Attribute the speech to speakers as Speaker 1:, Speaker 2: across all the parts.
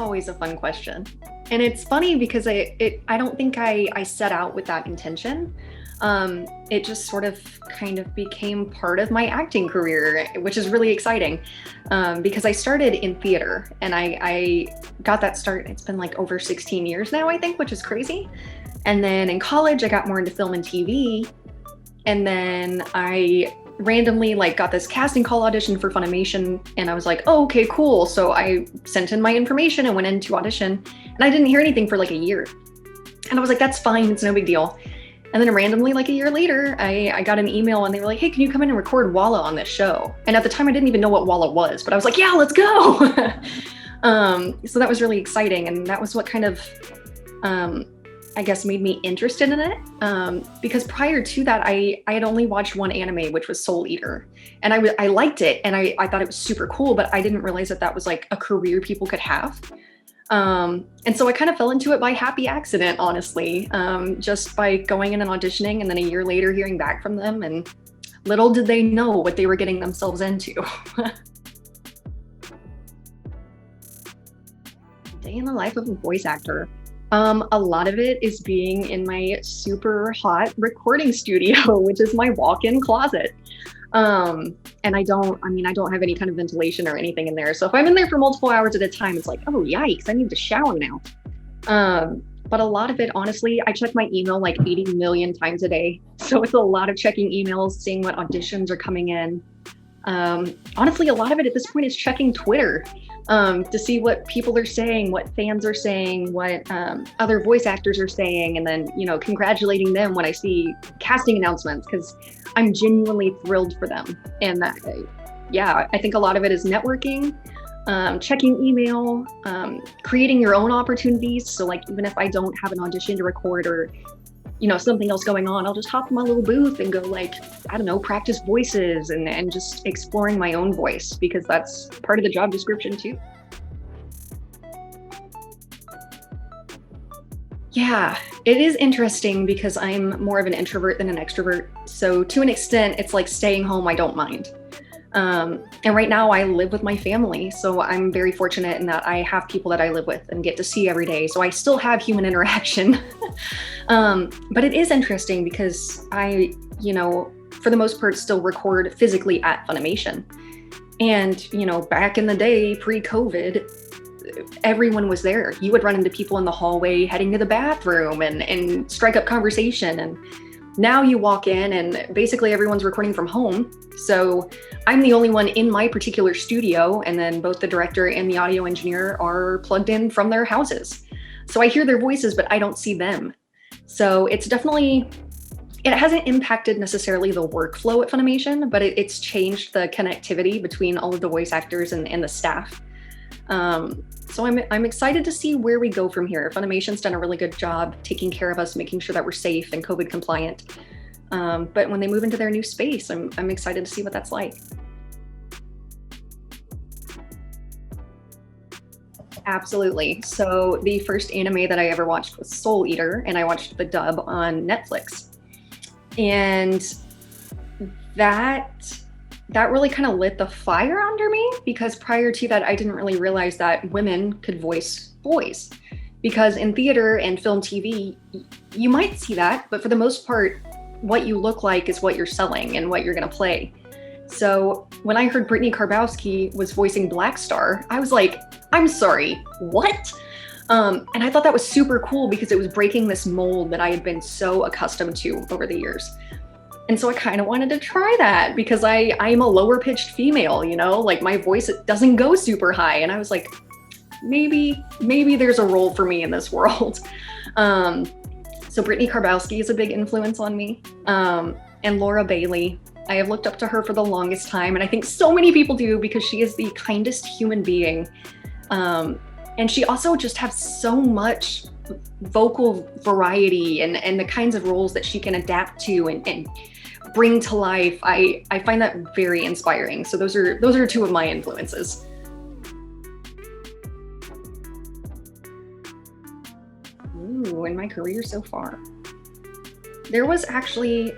Speaker 1: always a fun question. And it's funny because I don't think I set out with that intention. It just sort of kind of became part of my acting career, which is really exciting, because I started in theater and I got that start. It's been like over 16 years now, I think, which is crazy. And then in college, I got more into film and TV. And then I randomly got this casting call audition for Funimation, and I was like, oh, okay, cool. So I sent in my information and went into audition, and I didn't hear anything for like a year. And I was like, that's fine, it's no big deal. And then randomly, like a year later, I got an email and they were like, hey, can you come in and record Walla on this show? And at the time I didn't even know what Walla was, but I was like, yeah, let's go. So that was really exciting. And that was what kind of, I guess, made me interested in it, because prior to that, I had only watched one anime, which was Soul Eater, and I liked it, and I thought it was super cool, but I didn't realize that that was like a career people could have. And so I kind of fell into it by happy accident, honestly, just by going in and auditioning, and then a year later hearing back from them, and little did they know what they were getting themselves into. Day in the life of a voice actor. A lot of it is being in my super hot recording studio, which is my walk-in closet. And I don't have any kind of ventilation or anything in there. So if I'm in there for multiple hours at a time, it's like, oh, yikes, I need to shower now. But a lot of it, honestly, I check my email like 80 million times a day. So it's a lot of checking emails, seeing what auditions are coming in. Honestly, a lot of it at this point is checking Twitter, to see what people are saying, what fans are saying, what other voice actors are saying, and then, congratulating them when I see casting announcements, because I'm genuinely thrilled for them. And yeah, I think a lot of it is networking, checking email, creating your own opportunities. So like, even if I don't have an audition to record or something else going on, I'll just hop in my little booth and go practice voices and just exploring my own voice, because that's part of the job description too. Yeah, it is interesting because I'm more of an introvert than an extrovert. So to an extent, it's like staying home, I don't mind. And right now I live with my family. So I'm very fortunate in that I have people that I live with and get to see every day. So I still have human interaction. But it is interesting because I, for the most part, still record physically at Funimation. And, back in the day, pre-COVID, everyone was there. You would run into people in the hallway heading to the bathroom and strike up conversation. And now you walk in and basically everyone's recording from home. So I'm the only one in my particular studio, and then both the director and the audio engineer are plugged in from their houses. So I hear their voices, but I don't see them. So it's definitely, it hasn't impacted necessarily the workflow at Funimation, but it's changed the connectivity between all of the voice actors and the staff. So I'm excited to see where we go from here. Funimation's done a really good job taking care of us, making sure that we're safe and COVID compliant. But when they move into their new space, I'm excited to see what that's like. Absolutely. So the first anime that I ever watched was Soul Eater, and I watched the dub on Netflix. And that really kind of lit the fire under me, because prior to that, I didn't really realize that women could voice boys. Because in theater and film TV, you might see that, but for the most part, what you look like is what you're selling and what you're going to play. So when I heard Brittany Karbowski was voicing Black Star, I was like, I'm sorry, what? And I thought that was super cool because it was breaking this mold that I had been so accustomed to over the years. And so I kind of wanted to try that because I'm a lower pitched female, like my voice, it doesn't go super high. And I was like, maybe there's a role for me in this world. So Brittany Karbowski is a big influence on me. And Laura Bailey, I have looked up to her for the longest time. And I think so many people do, because she is the kindest human being. And she also just has so much vocal variety and the kinds of roles that she can adapt to and bring to life. I find that very inspiring. So those are two of my influences. Ooh, in my career so far. There was actually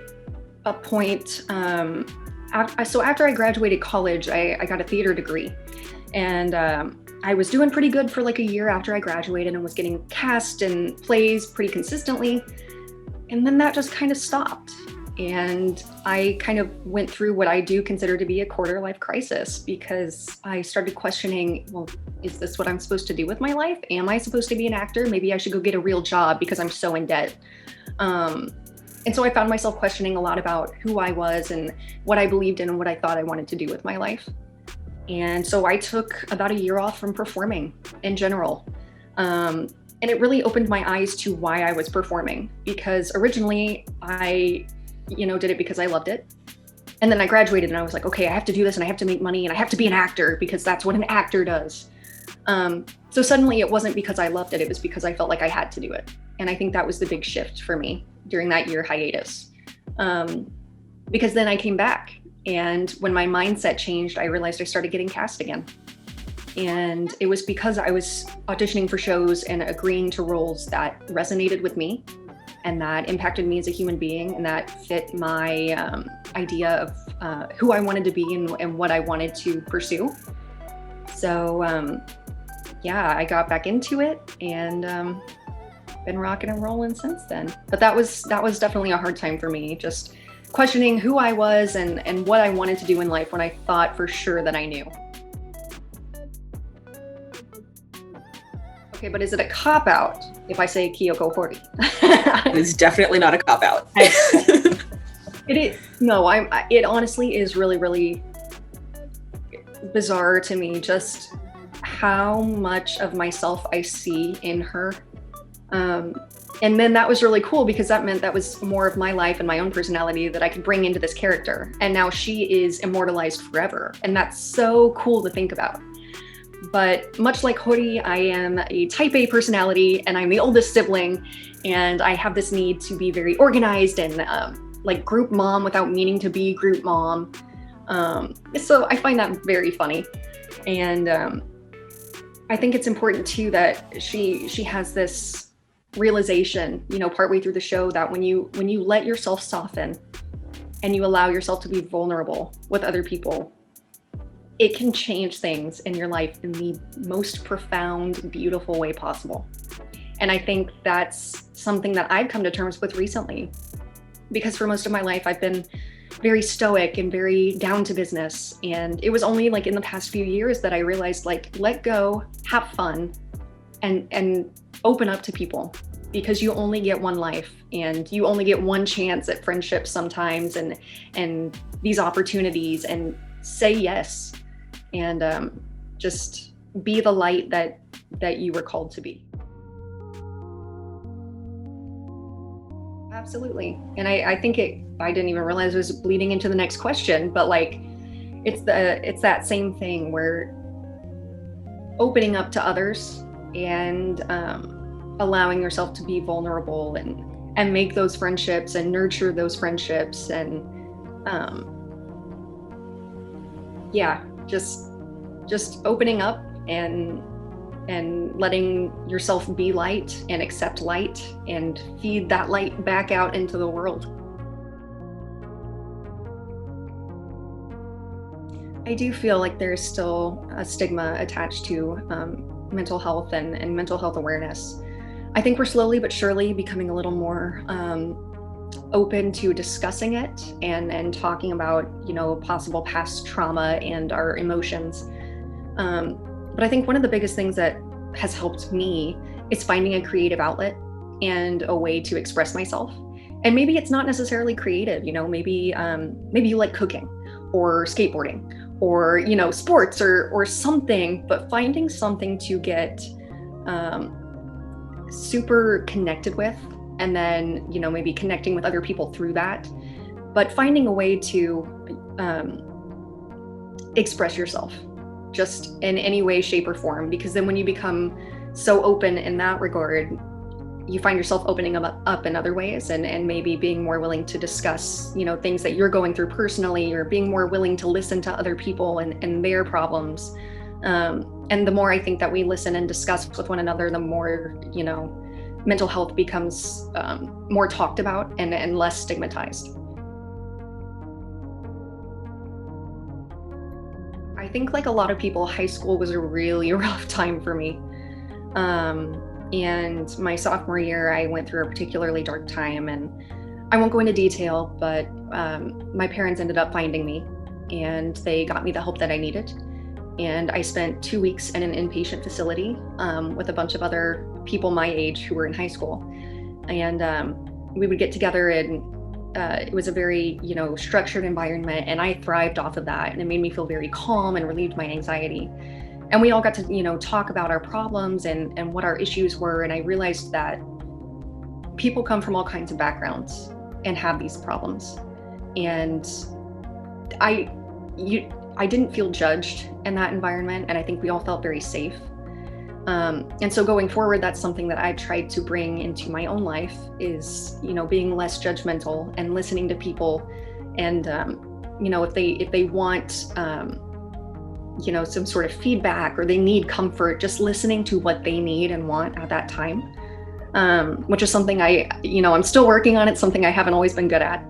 Speaker 1: a point, so after I graduated college, I got a theater degree. And I was doing pretty good for like a year after I graduated and was getting cast in plays pretty consistently. And then that just kind of stopped. And I kind of went through what I do consider to be a quarter life crisis, because I started questioning, well, is this what I'm supposed to do with my life? Am I supposed to be an actor? Maybe I should go get a real job because I'm so in debt. And so I found myself questioning a lot about who I was and what I believed in and what I thought I wanted to do with my life. And so I took about a year off from performing in general. And it really opened my eyes to why I was performing, because originally I, did it because I loved it. And then I graduated and I was like, okay, I have to do this and I have to make money and I have to be an actor because that's what an actor does. So suddenly it wasn't because I loved it. It was because I felt like I had to do it. And I think that was the big shift for me during that year hiatus. Because then I came back, and when my mindset changed, I realized I started getting cast again. And it was because I was auditioning for shows and agreeing to roles that resonated with me and that impacted me as a human being, and that fit my idea of who I wanted to be and what I wanted to pursue. So I got back into it and been rocking and rolling since then. But that was definitely a hard time for me, just questioning who I was and what I wanted to do in life when I thought for sure that I knew. Okay, but is it a cop-out if I say Kyoko Hori?
Speaker 2: It's definitely not a cop-out.
Speaker 1: It is. No, it honestly is really, really bizarre to me just how much of myself I see in her. And then that was really cool, because that meant that was more of my life and my own personality that I could bring into this character. And now she is immortalized forever. And that's so cool to think about. But much like Hori, I am a type A personality and I'm the oldest sibling. And I have this need to be very organized and like group mom without meaning to be group mom. So I find that very funny. And I think it's important too that she has this realization, partway through the show, that when you let yourself soften and you allow yourself to be vulnerable with other people, it can change things in your life in the most profound, beautiful way possible. And I think that's something that I've come to terms with recently, because for most of my life I've been very stoic and very down to business. And it was only like in the past few years that I realized, like, let go, have fun, and open up to people, because you only get one life and you only get one chance at friendships sometimes and these opportunities, and say yes and just be the light that you were called to be. Absolutely. And I think I didn't even realize it was bleeding into the next question, but like it's that same thing where opening up to others and allowing yourself to be vulnerable and make those friendships and nurture those friendships and just opening up and letting yourself be light and accept light and feed that light back out into the world. I do feel like there's still a stigma attached to mental health and mental health awareness. I think we're slowly but surely becoming a little more open to discussing it and talking about, possible past trauma and our emotions. But I think one of the biggest things that has helped me is finding a creative outlet and a way to express myself. And maybe it's not necessarily creative, maybe you like cooking or skateboarding or, sports or something, but finding something to get super connected with, and then, maybe connecting with other people through that, but finding a way to express yourself just in any way, shape, or form. Because then when you become so open in that regard, you find yourself opening up in other ways and maybe being more willing to discuss, things that you're going through personally, or being more willing to listen to other people and their problems. And the more I think that we listen and discuss with one another, the more, mental health becomes more talked about and less stigmatized. I think like a lot of people, high school was a really rough time for me. And my sophomore year, I went through a particularly dark time, and I won't go into detail, but my parents ended up finding me and they got me the help that I needed. And I spent 2 weeks in an inpatient facility with a bunch of other people my age who were in high school. And we would get together, and it was a very, structured environment, and I thrived off of that. And it made me feel very calm and relieved my anxiety. And we all got to, talk about our problems and what our issues were. And I realized that people come from all kinds of backgrounds and have these problems. And I didn't feel judged in that environment. And I think we all felt very safe. And so going forward, that's something that I've tried to bring into my own life is, being less judgmental and listening to people. And, if they want, some sort of feedback or they need comfort, just listening to what they need and want at that time, which is something I'm still working on. It's something I haven't always been good at.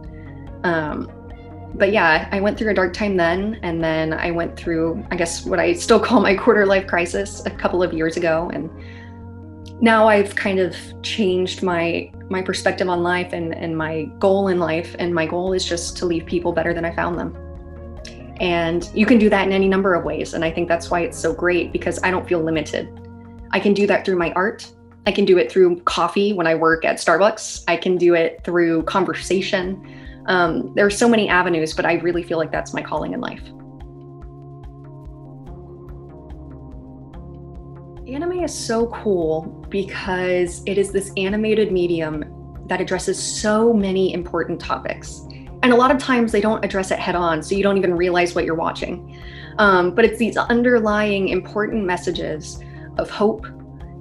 Speaker 1: But yeah, I went through a dark time then, and then I went through, I guess, what I still call my quarter life crisis a couple of years ago. And now I've kind of changed my perspective on life and my goal in life. And my goal is just to leave people better than I found them. And you can do that in any number of ways. And I think that's why it's so great, because I don't feel limited. I can do that through my art. I can do it through coffee when I work at Starbucks. I can do it through conversation. There are so many avenues, but I really feel like that's my calling in life. Anime is so cool because it is this animated medium that addresses so many important topics. And a lot of times they don't address it head on, so you don't even realize what you're watching. But it's these underlying important messages of hope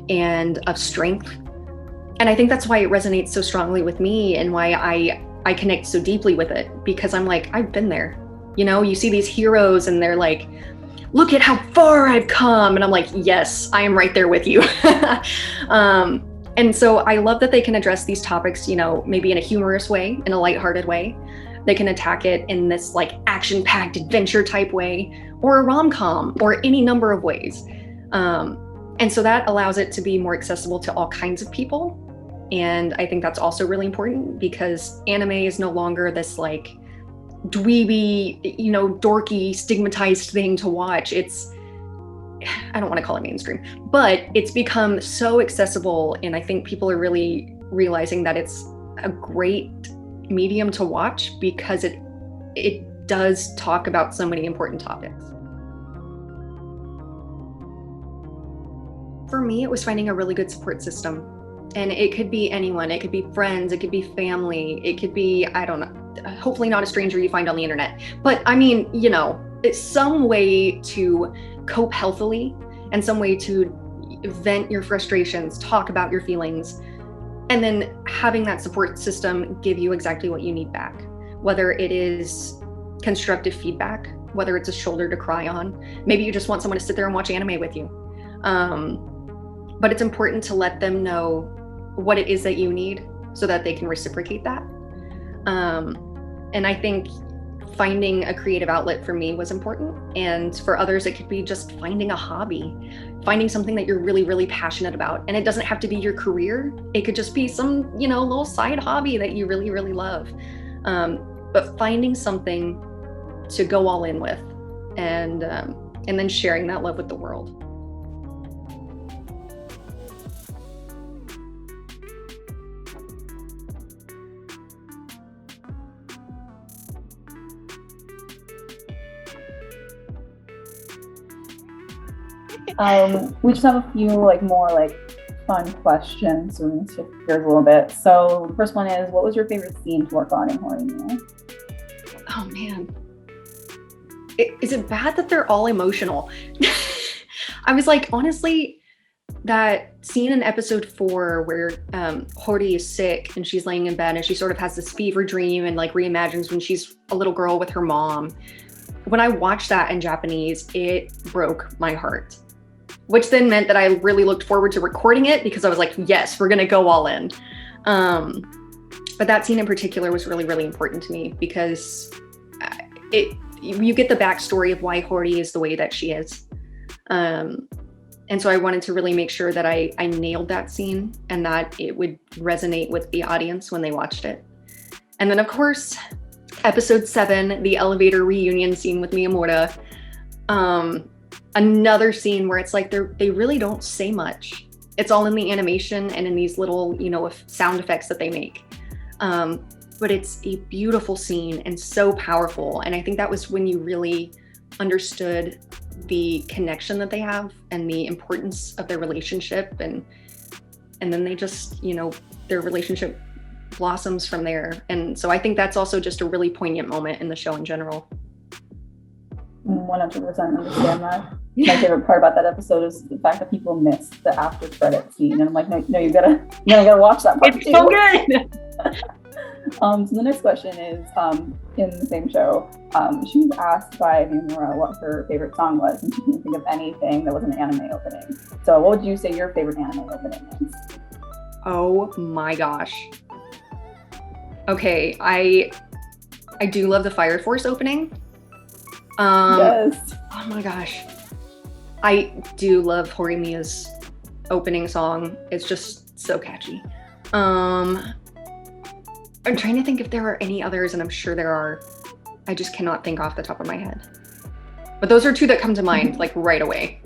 Speaker 1: and of strength. And I think that's why it resonates so strongly with me, and why I connect so deeply with it, because I'm like, I've been there. You see these heroes and they're like, look at how far I've come. And I'm like, yes, I am right there with you. And so I love that they can address these topics, maybe in a humorous way, in a lighthearted way. They can attack it in this like action-packed adventure type way, or a rom-com, or any number of ways. And so that allows it to be more accessible to all kinds of people. And I think that's also really important, because anime is no longer this like dweeby, dorky, stigmatized thing to watch. I don't want to call it mainstream, but it's become so accessible. And I think people are really realizing that it's a great medium to watch, because it does talk about so many important topics. For me, it was finding a really good support system. And it could be anyone. It could be friends. It could be family. It could be, I don't know, hopefully not a stranger you find on the internet. But I mean, it's some way to cope healthily, and some way to vent your frustrations, talk about your feelings, and then having that support system give you exactly what you need back. Whether it is constructive feedback, whether it's a shoulder to cry on, maybe you just want someone to sit there and watch anime with you. But it's important to let them know what it is that you need, so that they can reciprocate that. And I think finding a creative outlet for me was important. And for others, it could be just finding a hobby, finding something that you're really, really passionate about. And it doesn't have to be your career. It could just be some, little side hobby that you really, really love. But finding something to go all in with, and then sharing that love with the world.
Speaker 3: We just have a few more fun questions, so we're gonna shift gears a little bit. So the first one is, what was your favorite scene to work on in Horimiya?
Speaker 1: Oh man, is it bad that they're all emotional? I was like, honestly, that scene in episode 4 where Hori is sick and she's laying in bed and she sort of has this fever dream and reimagines when she's a little girl with her mom. When I watched that in Japanese, it broke my heart, which then meant that I really looked forward to recording it, because I was like, yes, we're gonna go all in. But that scene in particular was really, really important to me, because you get the backstory of why Hori is the way that she is. And so I wanted to really make sure that I nailed that scene and that it would resonate with the audience when they watched it. And then of course, episode 7, the elevator reunion scene with Mora. Another scene where it's like they really don't say much. It's all in the animation and in these little, sound effects that they make. But it's a beautiful scene and so powerful. And I think that was when you really understood the connection that they have and the importance of their relationship. And then they just, their relationship blossoms from there. And so I think that's also just a really poignant moment in the show in general.
Speaker 3: 100% understand that. My favorite part about that episode is the fact that people miss the after credit scene, and I'm like, no, you gotta watch that part.
Speaker 1: It's too. So good.
Speaker 3: So the next question is, in the same show, she was asked by Mora what her favorite song was, and she couldn't think of anything that was an anime opening. So what would you say your favorite anime opening is?
Speaker 1: Oh my gosh. Okay, I do love the Fire Force opening.
Speaker 3: Yes.
Speaker 1: Oh my gosh. I do love Horimiya's opening song. It's just so catchy. I'm trying to think if there are any others, and I'm sure there are. I just cannot think off the top of my head. But those are two that come to mind, like right away.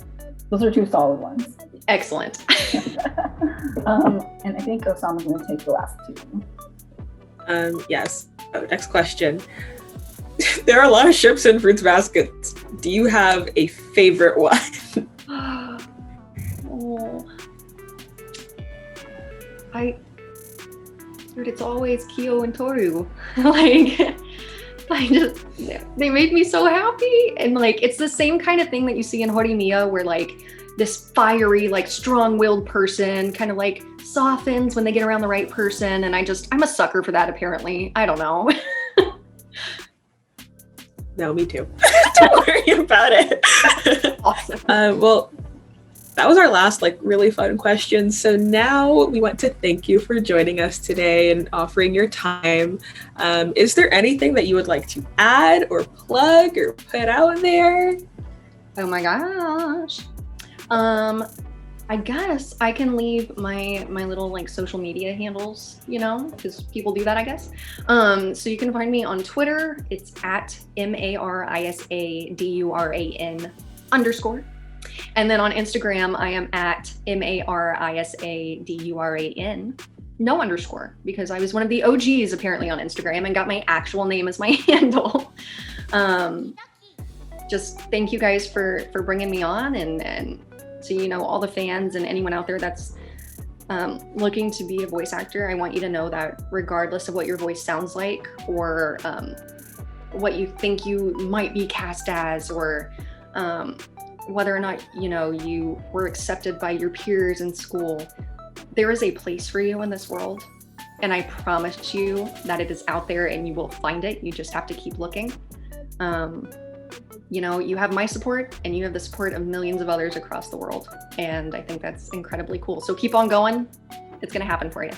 Speaker 3: Those are two solid ones.
Speaker 1: Excellent.
Speaker 3: And I think Osama's going to take the last two.
Speaker 2: Yes. Next question. There are a lot of ships in Fruits Baskets. Do you have a favorite one?
Speaker 1: Dude, it's always Kyo and Toru. They make me so happy. And it's the same kind of thing that you see in Horimiya, where this fiery, strong-willed person kind of softens when they get around the right person. And I'm a sucker for that, apparently. I don't know.
Speaker 2: No, me too. Don't worry about it.
Speaker 1: Awesome.
Speaker 2: Well, that was our last really fun question. So now we want to thank you for joining us today and offering your time. Is there anything that you would like to add or plug or put out there?
Speaker 1: Oh my gosh. I guess I can leave my little social media handles, because people do that, I guess. So you can find me on Twitter. It's at MarisaDuran_. And then on Instagram, I am at MarisaDuran, no underscore, because I was one of the OGs apparently on Instagram and got my actual name as my handle. Just thank you guys for bringing me on, and so all the fans and anyone out there that's looking to be a voice actor, I want you to know that regardless of what your voice sounds like or what you think you might be cast as, or whether or not you were accepted by your peers in school, there is a place for you in this world, and I promise you that it is out there and you will find it. You just have to keep looking. You have my support, and you have the support of millions of others across the world, and I think that's incredibly cool. So keep on going. It's going to happen for you.